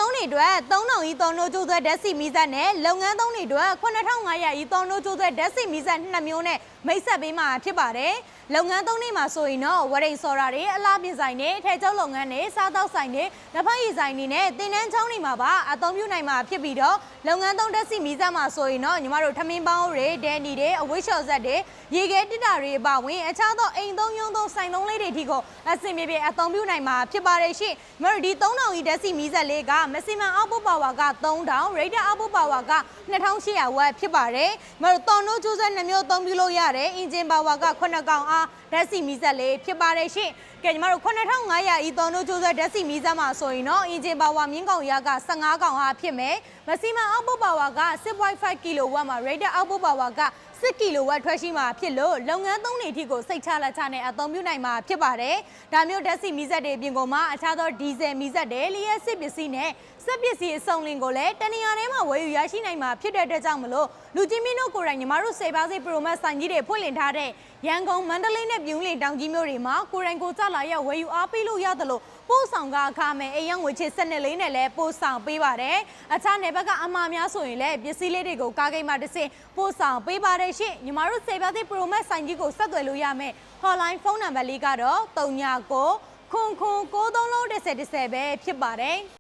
သုံးတွေအတွက်3000 ဤ3နိုးကျိုးသွဲဓာတ်ဆီမီးစက်နဲ့လုပ်ငန်းသုံးတွေအတွက်9500ဤ3နိုးကျိုးသွဲဓာတ်ဆီမီးစက်2မျိုးနဲ့မိတ်ဆက်ပေးမှာဖြစ်ပါတယ်။လုပ်ငန်းသုံးတွေမှာဆိုရင်တော့ဝရိန်စော်ရာတွေအလားပြင်ဆိုင်တွေထဲကျုပ်လုပ်ငန်းတွေစားတောက်ဆိုင်တွေလက်ဖက်ရည်ဆိုင်တွေနဲ့တင်တန်းချောင်းတွေမှာပါအသုံးပြုနိုင်မှာဖြစ်ပြီးတော့လုပ်ငန်းသုံးဓာတ်ဆီမီးစက်မှာဆိုရင်တော့ညီမတို့ထမင်းပေါင်းတွေဒဲနီတွေအဝိရှော်ဆက်တွေရေခဲတစ်တာတွေအပါဝင်အခြားသောအိမ်သုံးရုံးသုံးဆိုင်သုံးလေးတွေအထိကိုအဆင်ပြေပြေအသုံးပြုနိုင်မှာဖြစ်ပါတယ်ရှင်။ညီမတို့ဒီ3000ဤဓာတ်ဆီမီးစက်လေးက maximum output power က3000 rated output power က2800 watt ဖြစ်ပါတယ်။ညီမတို့တော်နိုးကျိုးစက်2မျိုးအသုံးပြုလို့ရတယ်။ engine power က9ကောင်အားဓာတ်ဆီမီးစက်လေးဖြစ်ပါတယ်ရှင်။ကဲညီမတို့9500ဤတော်နိုးကျိုးစက်ဓာတ်ဆီမီးစက်မှာဆိုရင်တော့ engine power မြင်းကောင်ရက15ကောင်အားဖြစ်မယ်။ maximum output power က 6.5 kW မှာ rated output power က6 kW ထွက်ရှိမှာဖြစ်လို့လုပ်ငန်းသုံးတွေအထိကိုစိတ်ချလက်ချနဲ့အသုံးပြုနိုင်မှာဖြစ်ပါတယ်။ဒါမျိုးဓာတ်ဆီမီးစက်တွေအပြင်ကိုမှအခြားသောဒီဇယ်မီးစက်တွေလျှက်စစ်ပစ္စည်းနဲ့စက်ပစ္စည်းအစုံလင်ကိုလည်းတနေရာထဲမှာဝယ်ယူရရှိနိုင်မှာဖြစ်တဲ့အတွက်ကြောင့်မလို့လူကြီးမင်းတို့ကိုယ်တိုင်ညီမတို့စေပါစေပရိုမတ်ဆိုင်ကြီးတွေဖွင့်လှစ်ထားတဲ့ရန်ကုန်မန္တလေးနဲ့ပြုံးလင်တောင်ကြီးမြို့တွေမှာကိုယ်တိုင်ကိုကြလာရဝယ်ယူအားပေးလို့ရတယ်လို့ပို့ဆောင်ကအခမဲ့အိမ်ရောက်ငွေချေစနစ်လေးနဲ့လည်းပို့ဆောင်ပေးပါတယ်။အခြားနယ်ဘက်ကအမှားများဆိုရင်လည်းပစ္စည်းလေးတွေကိုကားဂိတ်မှာတစ်ဆင့်ပို့ဆောင်ပေးပါတယ်ရှင့်။ညီမတို့စေပါစေပရိုမတ်ဆိုင်ကြီးကိုဆက်သွယ်လို့ရမယ်။ hotline ဖုန်းနံပါတ်လေးကတော့39 93 93 1010ပဲဖြစ်ပါတယ်။